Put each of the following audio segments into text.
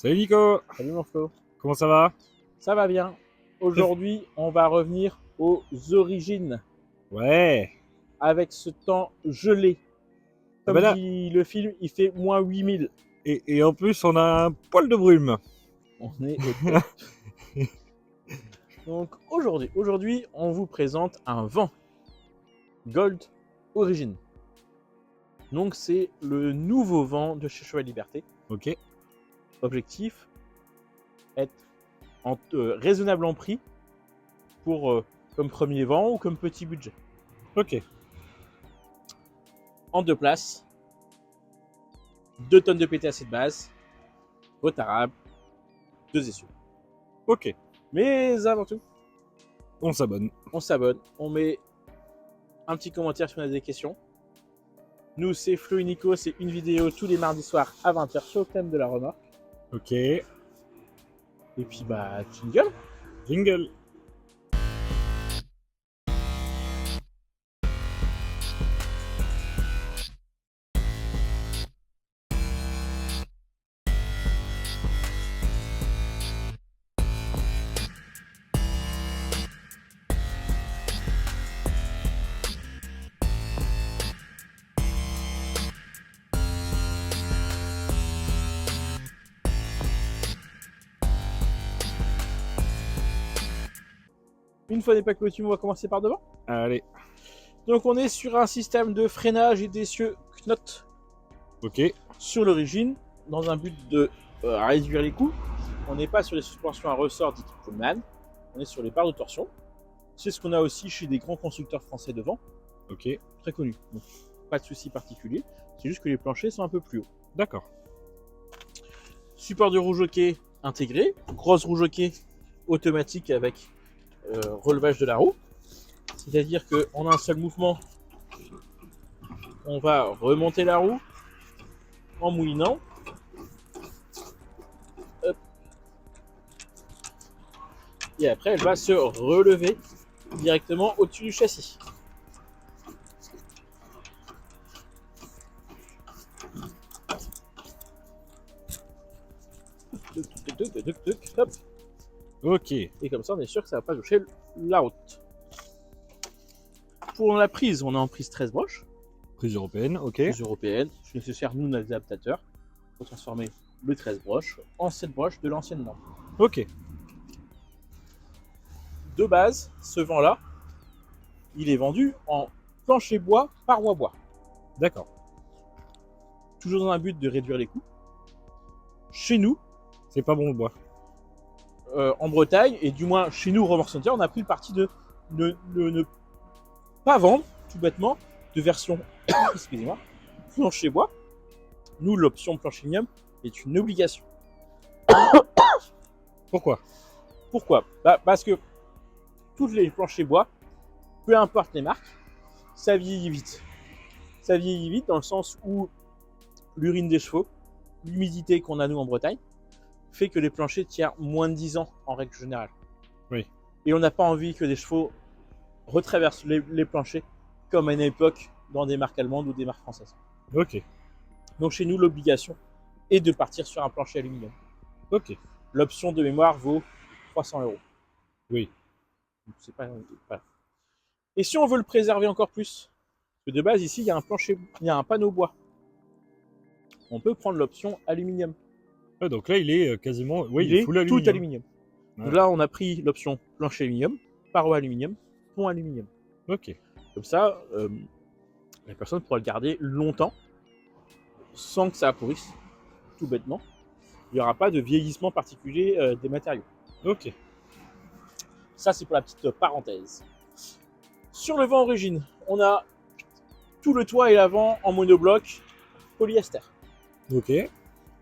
Salut Nico, Salut mon Flo. comment ça va? Ça va bien. Aujourd'hui, on va revenir aux origines Ouais. avec ce temps gelé. Ah Comme bah là, dit le film, il fait moins 8000. et en plus on a un poil de brume. On est au top. Donc aujourd'hui, on vous présente un vent Gold Origin. Donc c'est le nouveau vent de chez Cheval Liberté. Ok, Objectif, être raisonnable en prix pour comme premier vent ou comme petit budget. ok, En 2 places, 2 tonnes de PTAC de base, retardable, 2 essieux. ok. Mais avant tout, On s'abonne. on s'abonne, on met un petit commentaire si on a des questions. Nous, c'est Flo et Nico, c'est une vidéo tous les mardis soirs à 20h sur le thème de la remorque. Ok, Et puis, jingle. jingle. Une fois n'est pas coutume, on va commencer par devant. Allez, Donc, on est sur un système de freinage et d'essieux Knott ok, sur l'origine, dans un but de réduire les coûts. On n'est pas sur les suspensions à ressort dites Pullman, on est sur les barres de torsion. C'est ce qu'on a aussi chez des grands constructeurs français de vent, ok, très connus. Donc, pas de souci particulier, c'est juste que les planchers sont un peu plus hauts. d'accord. Support de roue jockey intégré, grosse roue jockey automatique avec relevage de la roue. C'est-à-dire qu'en un seul mouvement, on va remonter la roue en moulinant. Hop. Et après, elle va se relever directement au-dessus du châssis. Hop. Ok, Et comme ça, on est sûr que ça ne va pas toucher la route. Pour la prise, on est en prise 13 broches, prise européenne, ok, prise européenne. C'est nécessaire, nous, on a des adaptateurs pour transformer le 13 broches en 7 broches de l'ancienne norme. ok, De base, ce vent-là, il est vendu en plancher bois, paroi bois. d'accord. Toujours dans un but de réduire les coûts. Chez nous, C'est pas bon le bois. en Bretagne, et du moins chez nous, Remorque Center, on a pris le parti de ne pas vendre, tout bêtement, de version excusez-moi, plancher bois. Nous, l'option plancher aluminium est une obligation. Pourquoi? Pourquoi? Parce que toutes les planchers bois, peu importe les marques, ça vieillit vite. Ça vieillit vite dans le sens où l'urine des chevaux, l'humidité qu'on a nous en Bretagne, fait que les planchers tiennent moins de 10 ans en règle générale. Oui. Et on n'a pas envie que les chevaux retraversent les planchers comme à une époque dans des marques allemandes ou des marques françaises. Ok, Donc chez nous, l'obligation est de partir sur un plancher aluminium. ok, L'option de mémoire vaut 300 €. oui, Donc, c'est pas, voilà. Et si on veut le préserver encore plus, parce que de base ici il y a un plancher, il y a un panneau bois, on peut prendre l'option aluminium. ouais, donc là il est quasiment, ouais, Il il est est full tout aluminium. aluminium. Ouais. Donc là on a pris l'option plancher aluminium, paroi aluminium, pont aluminium. Ok, Comme ça, la personne pourra le garder longtemps sans que ça pourrisse, tout bêtement. Il n'y aura pas de vieillissement particulier des matériaux. ok, Ça, c'est pour la petite parenthèse. Sur le vent origine, on a tout le toit et l'avant en monobloc polyester. ok,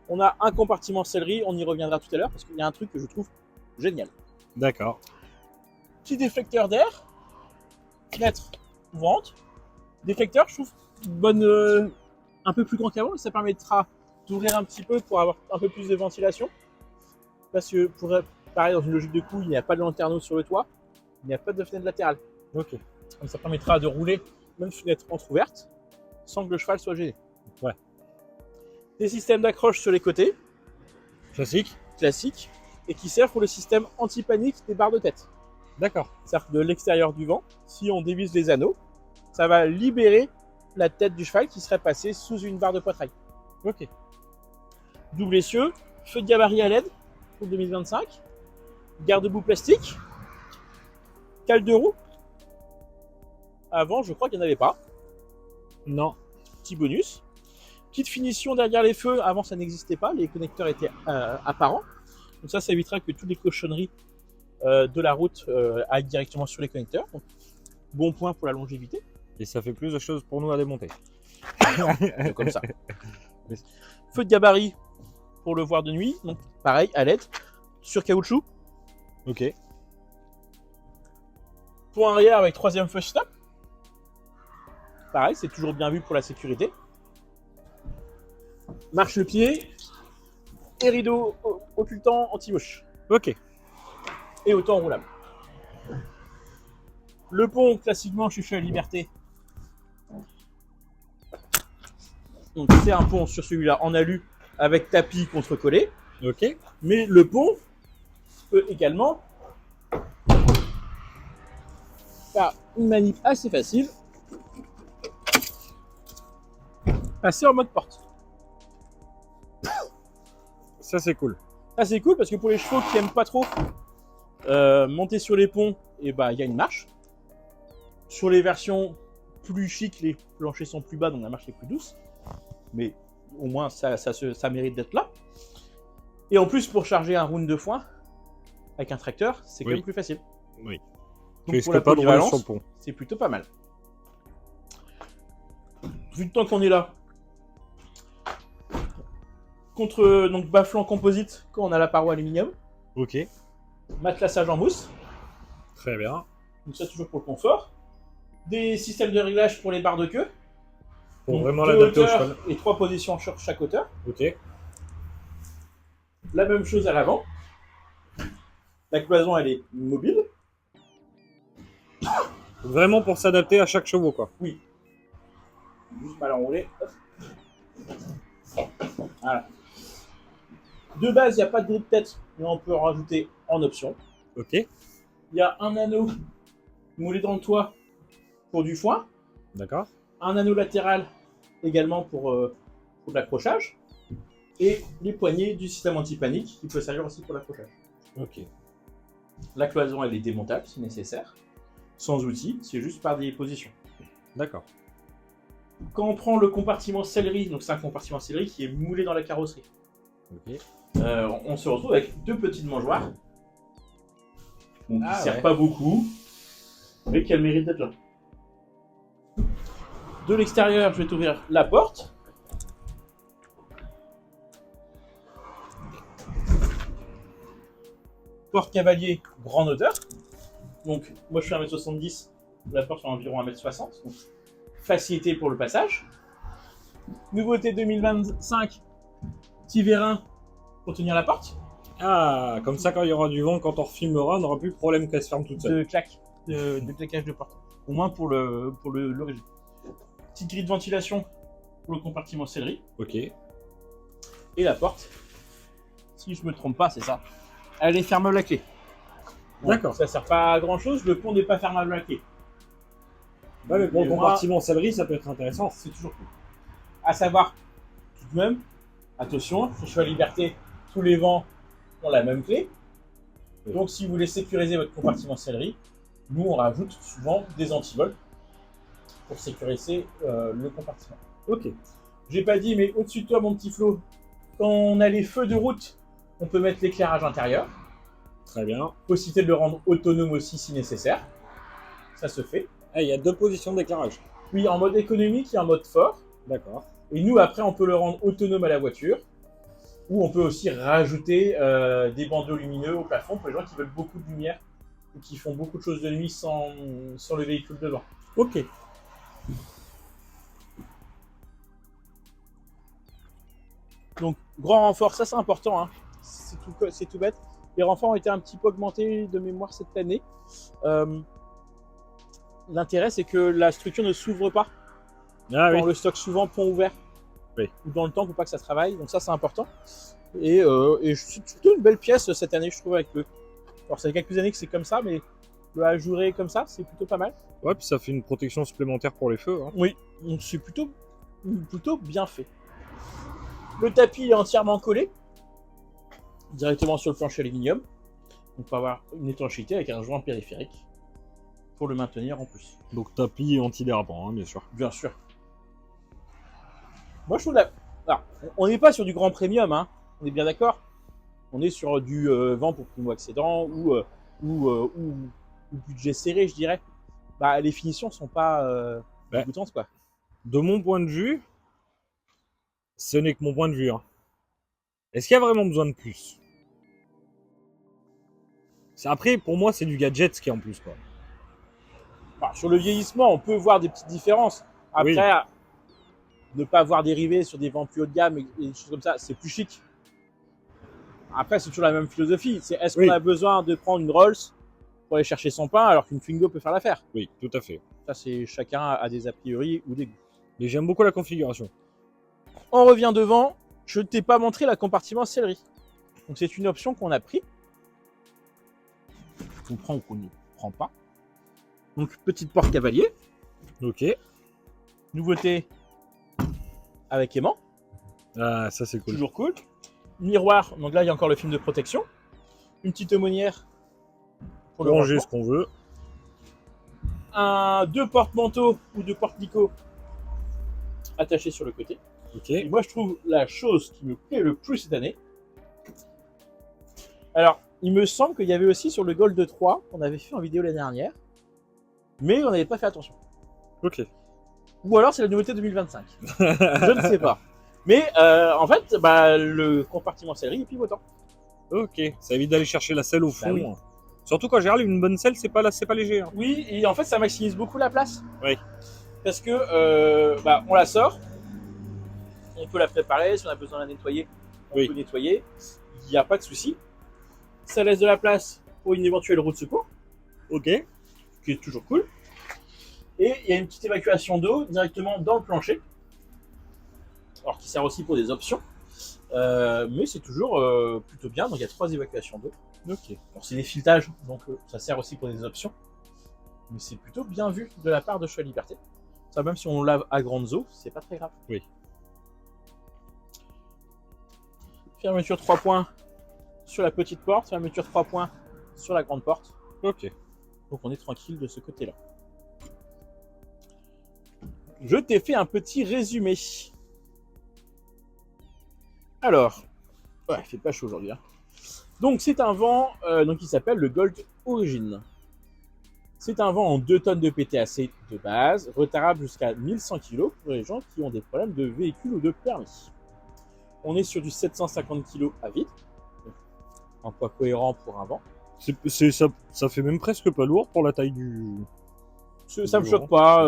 On a un compartiment sellerie, on y reviendra tout à l'heure parce qu'il y a un truc que je trouve génial. d'accord. Petit déflecteur d'air, fenêtre ouvrante. Déflecteur, je trouve bonne, un peu plus grand qu'avant, mais ça permettra d'ouvrir un petit peu pour avoir un peu plus de ventilation. Parce que pour pareil, dans une logique de coût, il n'y a pas de lanterneau sur le toit, il n'y a pas de fenêtre latérale. Ok, Donc ça permettra de rouler même fenêtre entrouverte sans que le cheval soit gêné. ouais, Des systèmes d'accroche sur les côtés. Classique. classiques et qui servent pour le système anti-panique des barres de tête. D'accord. C'est-à-dire que de l'extérieur du vent, si on dévisse les anneaux, ça va libérer la tête du cheval qui serait passée sous une barre de poitrail. Ok. Double essieu, feu de gabarit à LED pour 2025, garde-boue plastique, cale de roue. Avant, je crois qu'il n'y en avait pas. Non. Petit bonus. Petite finition derrière les feux. Avant, ça n'existait pas. Les connecteurs étaient apparents. Donc ça évitera que toutes les cochonneries de la route aillent directement sur les connecteurs. Donc, bon point pour la longévité. Et ça fait plus de choses pour nous à démonter. Donc, comme ça. Feu de gabarit pour le voir de nuit. Donc pareil, à LED, sur caoutchouc. Ok. Pont arrière avec troisième feu stop. Pareil, c'est toujours bien vu pour la sécurité. Marche-pied et rideau occultant anti-moche. Ok. Et autant roulable. Le pont, classiquement, je suis chez la Liberté. Donc c'est un pont sur celui-là en alu avec tapis contre-collé. Ok. Mais le pont peut également faire une manip assez facile. Passer en mode porte. Ça c'est cool. Ça c'est cool parce que pour les chevaux qui aiment pas trop monter sur les ponts, et bah il y a une marche. Sur les versions plus chic, les planchers sont plus bas, donc la marche est plus douce. Mais au moins ça mérite d'être là. Et en plus pour charger un round de foin avec un tracteur, c'est quand même plus facile. Oui. Donc Tu pour la risques pas de rouler polyvalence, sur le pont. c'est plutôt pas mal. Vu le temps qu'on est là, contre donc bas-flanc composite quand on a la paroi aluminium, Ok. matelassage en mousse, Très bien. donc ça toujours pour le confort, des systèmes de réglage pour les barres de queue, Pour donc vraiment deux l'adapter au hauteurs cheval. et 3 positions sur chaque hauteur. Ok. La même chose à l'avant. La cloison elle est mobile. Vraiment pour s'adapter à chaque chevaux quoi. Oui. Juste mal enroulé. Voilà. De base, il n'y a pas de grille de tête, mais on peut en rajouter en option. Ok. Il y a un anneau moulé dans le toit pour du foin. D'accord. Un anneau latéral également pour de l'accrochage. Et les poignées du système anti-panique qui peut servir aussi pour l'accrochage. Ok. La cloison, elle est démontable si nécessaire. Sans outil, c'est juste par des positions. D'accord. Quand on prend le compartiment sellerie, donc c'est un compartiment sellerie qui est moulé dans la carrosserie, Ok. on se retrouve avec deux petites mangeoires. Bon, qui ne servent ouais. pas beaucoup, mais qui a le mérite d'être là. De l'extérieur, je vais t'ouvrir la porte. Porte cavalier, grande hauteur. Donc, moi je suis 1m70, la porte fait environ 1m60. Donc, facilité pour le passage. Nouveauté 2025, petit vérin pour tenir la porte. Ah, comme ça quand il y aura du vent, quand on refilmera, on n'aura plus de problème qu'elle se ferme toute seule. De claquage de porte. Au moins pour l'origine. Petite grille de ventilation pour le compartiment sellerie. Ok. Et la porte, si je me trompe pas, c'est ça. Elle est fermable à clé. Bon, D'accord. ça sert pas à grand chose, le pont n'est pas fermable à clé. Ouais, mais pour Et le moi, compartiment sellerie, ça peut être intéressant. c'est toujours cool. À savoir, tout de même, attention, chez Cheval Liberté, tous les vents ont la même clé. Oui. Donc si vous voulez sécuriser votre compartiment sellerie, nous on rajoute souvent des antivols pour sécuriser le compartiment. Ok. J'ai pas dit, mais au-dessus de toi, mon petit Flo, quand on a les feux de route, on peut mettre l'éclairage intérieur. Très bien. Possibilité de le rendre autonome aussi si nécessaire. Ça se fait. Ah, il y a deux positions d'éclairage. Oui, en mode économique et en mode fort. D'accord. Et nous, après, on peut le rendre autonome à la voiture. Ou on peut aussi rajouter des bandeaux lumineux au plafond pour les gens qui veulent beaucoup de lumière ou qui font beaucoup de choses de nuit sans le véhicule devant. Ok. Donc, grand renfort, ça c'est important. Hein. C'est tout bête. Les renforts ont été un petit peu augmentés de mémoire cette année. L'intérêt, c'est que la structure ne s'ouvre pas. Ah oui. On le stocke souvent pont ouvert. Oui. Ou dans le temps pour pas que ça travaille. Donc ça, c'est important. Et c'est plutôt une belle pièce cette année, je trouve, avec le. Alors, ça fait quelques années que c'est comme ça, mais le ajouré comme ça, c'est plutôt pas mal. Ouais, puis ça fait une protection supplémentaire pour les feux. Hein. Oui, donc c'est plutôt bien fait. Le tapis est entièrement collé, directement sur le plancher aluminium. Donc, on peut avoir une étanchéité avec un joint périphérique pour le maintenir en plus. Donc tapis antidérapant, hein, bien sûr. Bien sûr. Moi, je trouve la. Alors, on n'est pas sur du grand premium, hein. On est bien d'accord. On est sur du vent pour primo-accédant ou budget serré, je dirais. Bah, les finitions sont pas dégoûtantes, quoi. De mon point de vue, ce n'est que mon point de vue. Hein. Est-ce qu'il y a vraiment besoin de plus? Après, pour moi, c'est du gadget ce qui est en plus, quoi. Enfin, sur le vieillissement, on peut voir des petites différences. Après, Oui. ne pas avoir dérivé sur des vents plus haut de gamme et des choses comme ça, c'est plus chic. Après, c'est toujours la même philosophie. C'est est-ce qu'on a besoin de prendre une Rolls pour aller chercher son pain alors qu'une Twingo peut faire l'affaire? Oui, tout à fait. Ça, c'est chacun a des a priori ou des goûts. Mais j'aime beaucoup la configuration. On revient devant. Je ne t'ai pas montré la compartimentcellerie. Donc, c'est une option qu'on a pris. Qu'on prend ou qu'on ne prend pas. Donc, petite porte cavalier. Ok. Nouveauté avec aimant. Ah, ça c'est cool. Toujours cool. Miroir. Donc là, il y a encore le film de protection. Une petite aumônière pour le ranger rangement. ce qu'on veut. Deux porte-manteaux ou deux porte-licots attachés sur le côté. Ok. Et moi, je trouve la chose qui me plaît le plus cette année. Alors, il me semble qu'il y avait aussi sur le Gold 3, qu'on avait fait en vidéo l'année dernière, mais on n'avait pas fait attention. Ok. Ou alors c'est la nouveauté 2025. Je ne sais pas. Mais en fait, bah, le compartiment sellerie est pivotant. Ok. Ça évite d'aller chercher la selle au fond. Bah oui. Surtout quand j'ai une bonne selle, c'est pas léger. Hein. Oui, et en fait, ça maximise beaucoup la place. Oui. Parce que bah, on la sort, on peut la préparer, si on a besoin de la nettoyer, on peut nettoyer. Il n'y a pas de souci. Ça laisse de la place pour une éventuelle roue de secours. Ok. Qui est toujours cool. Et il y a une petite évacuation d'eau directement dans le plancher. Alors qui sert aussi pour des options. Mais c'est toujours plutôt bien. Donc il y a 3 évacuations d'eau. Ok. Bon, c'est des filetages, donc ça sert aussi pour des options. Mais c'est plutôt bien vu de la part de Choix Liberté. Ça, même si on lave à grandes eaux, c'est pas très grave. Oui. Fermeture 3 points sur la petite porte, fermeture 3 points sur la grande porte. Ok. Donc on est tranquille de ce côté-là. Je t'ai fait un petit résumé. Alors, ouais, il fait pas chaud aujourd'hui. Hein. Donc c'est un vent qui s'appelle le Gold Origin. C'est un vent en 2 tonnes de PTAC de base, retardable jusqu'à 1100 kg pour les gens qui ont des problèmes de véhicule ou de permis. On est sur du 750 kg à vide, un poids cohérent pour un vent. Ça fait même presque pas lourd pour la taille du... Ça me choque pas.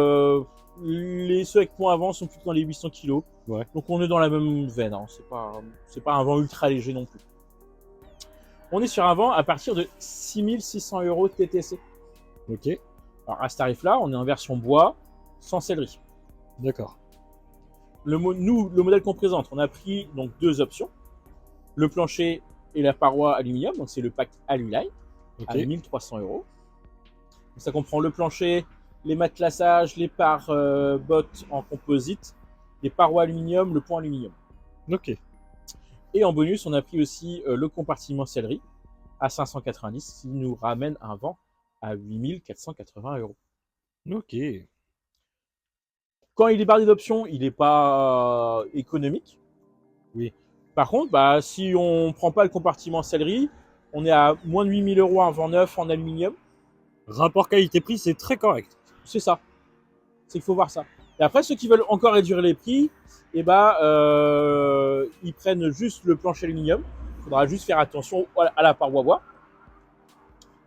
Ceux avec point avant sont plutôt dans les 800 kg. Ouais. Donc on est dans la même veine. Hein. C'est pas un vent ultra léger non plus. On est sur un vent à partir de 6600 € TTC. Ok. Alors à ce tarif-là, on est en version bois, sans sellerie. D'accord. Le modèle qu'on présente, on a pris donc 2 options. Le plancher et la paroi aluminium, donc c'est le pack Aluline, à 1300 €. Donc ça comprend le plancher, les matelassages, les pare-bottes en composite, les parois aluminium, le pont aluminium. Ok. Et en bonus, on a pris aussi le compartiment sellerie à 590, qui nous ramène un vent à 8480 €. Ok. Quand il est barré d'options, il n'est pas économique. Oui. Par contre, bah, si on ne prend pas le compartiment sellerie, on est à moins de 8000 € un vent neuf en aluminium. Rapport qualité-prix, c'est très correct. C'est ça. C'est qu'il faut voir ça. Et après, ceux qui veulent encore réduire les prix, eh ben, ils prennent juste le plancher aluminium. Il faudra juste faire attention à la paroi bois.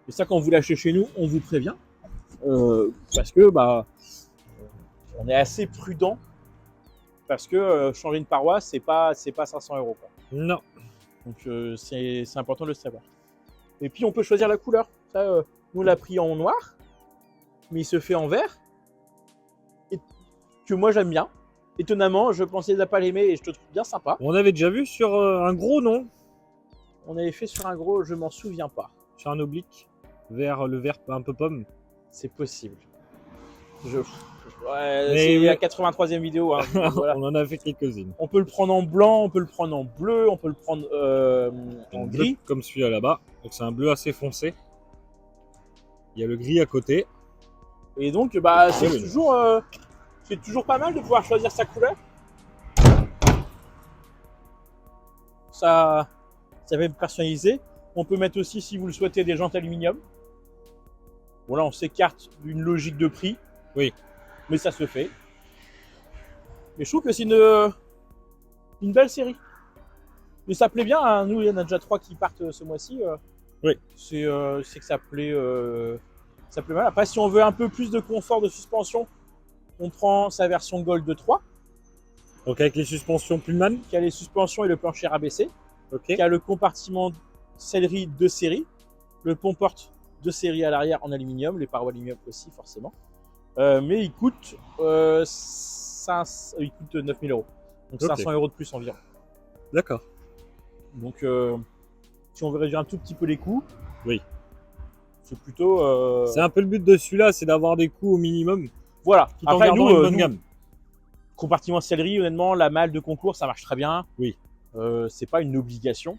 Et ça, quand vous l'achetez chez nous, on vous prévient. Parce que bah, on est assez prudent. Parce que changer une paroi, c'est pas 500 €. Quoi. Non. Donc c'est important de le savoir. Et puis on peut choisir la couleur. Ça, nous on l'a pris en noir, mais il se fait en vert. Et que moi j'aime bien. Étonnamment, je pensais ne pas l'aimer et je te trouve bien sympa. On avait déjà vu sur un gros, non? On avait fait sur un gros, je m'en souviens pas. Sur un oblique, vers le vert un peu pomme. C'est possible. Ouais, Mais c'est oui. la 83e vidéo. Hein, donc voilà. On en a fait quelques-unes. On peut le prendre en blanc, on peut le prendre en bleu, on peut le prendre en Bleu gris. comme celui-là là-bas. Donc c'est un bleu assez foncé. Il y a le gris à côté. Et donc, bah, C'est c'est toujours pas mal de pouvoir choisir sa couleur. Ça va être personnalisé. On peut mettre aussi, si vous le souhaitez, des jantes aluminium. Bon, là, on s'écarte d'une logique de prix. Oui. Mais ça se fait. Mais je trouve que c'est une belle série. Mais ça plaît bien. Hein. Nous, il y en a déjà 3 qui partent ce mois-ci. Oui. C'est que ça plaît mal. Après, si on veut un peu plus de confort de suspension, on prend sa version Gold 3, Donc avec les suspensions Pullman. qui a les suspensions et le plancher rabaissé, Ok. qui a le compartiment sellerie de série, le pont-porte de série à l'arrière en aluminium, les parois aluminium aussi forcément. Mais il coûte, il coûte 9000 €. Donc Ok. 500 € de plus environ. D'accord. Donc si on veut réduire un tout petit peu les coûts, Oui. c'est plutôt... C'est un peu le but de celui-là, c'est d'avoir des coûts au minimum. Voilà. Tout en Après, gardant une bonne gamme. Compartiment sellerie, honnêtement, la malle de concours, ça marche très bien. Oui. C'est pas une obligation.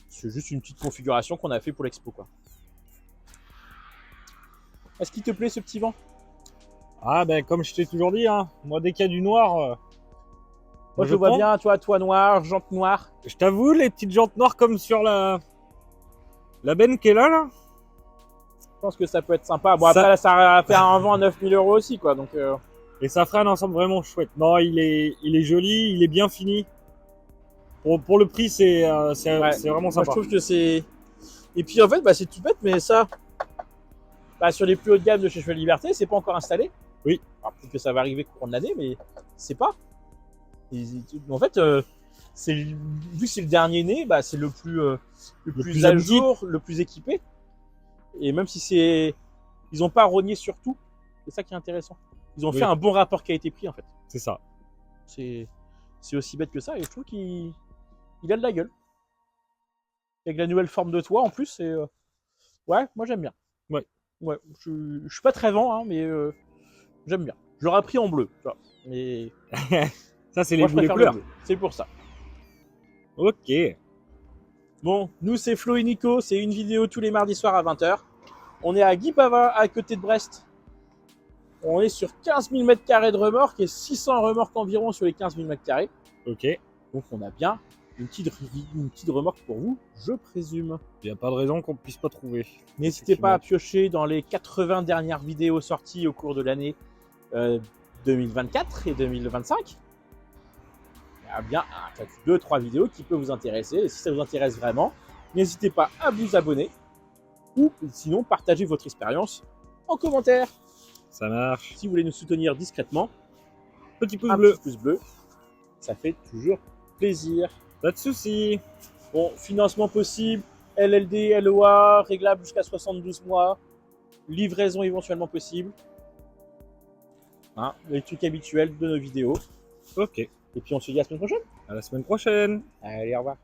C'est juste une petite configuration qu'on a fait pour l'expo, quoi. Est-ce qu'il te plaît ce petit vent? Ah ben comme je t'ai toujours dit, hein, moi dès qu'il y a du noir, Moi, je le vois prends. bien, toi noir, jante noire. Je t'avoue, les petites jantes noires comme sur la benne qui est là. Je pense que ça peut être sympa. Bon, Ça- après, là, ça va faire un vent à 9000 € aussi, quoi. Donc, Et ça ferait un ensemble vraiment chouette. Non, il est joli, il est bien fini. Pour le prix, c'est ouais. vraiment Moi, je sympa. trouve que c'est. Et puis, en fait, bah, c'est tout bête, mais ça. Bah, sur les plus haut de gamme de chez Cheval Liberté, c'est pas encore installé. Oui. Alors, peut-être que ça va arriver courant de l'année, mais c'est pas. En fait, vu que c'est le dernier né, bah, c'est le plus plus à abouti. jour, le plus équipé. Et même si ils ont pas rogné sur tout, c'est ça qui est intéressant. Ils ont Oui. fait un bon rapport qualité-prix en fait. C'est ça. C'est aussi bête que ça et je trouve qu'il a de la gueule. Avec la nouvelle forme de toit en plus, c'est ouais, moi j'aime bien. Ouais, je suis pas très vent, hein, mais j'aime bien. Je l'aurais pris en bleu, tu vois. Mais Ça, c'est moi les je goûts, les préfère le couleurs. bleu. C'est pour ça. Ok. Bon, nous c'est Flo et Nico, c'est une vidéo tous les mardis soirs à 20 h. On est à Guy Pavin, à côté de Brest. On est sur 15 000 m² de remorque et 600 remorques environ sur les 15 000 m². Ok. Donc on a bien une petite remorque pour vous, je présume. Il n'y a pas de raison qu'on ne puisse pas trouver. N'hésitez pas à piocher dans les 80 dernières vidéos sorties au cours de l'année 2024 et 2025. Il y a bien 2-3 vidéos qui peuvent vous intéresser. Et si ça vous intéresse vraiment, n'hésitez pas à vous abonner ou sinon partagez votre expérience en commentaire. Ça marche. Si vous voulez nous soutenir discrètement, Petit pouce un bleu. petit pouce bleu, ça fait toujours plaisir. Pas de soucis. Bon, financement possible, LLD, LOA, réglable jusqu'à 72 mois, livraison éventuellement possible. Hein, les trucs habituels de nos vidéos. Ok. Et puis on se dit à la semaine prochaine. À la semaine prochaine. Allez, au revoir.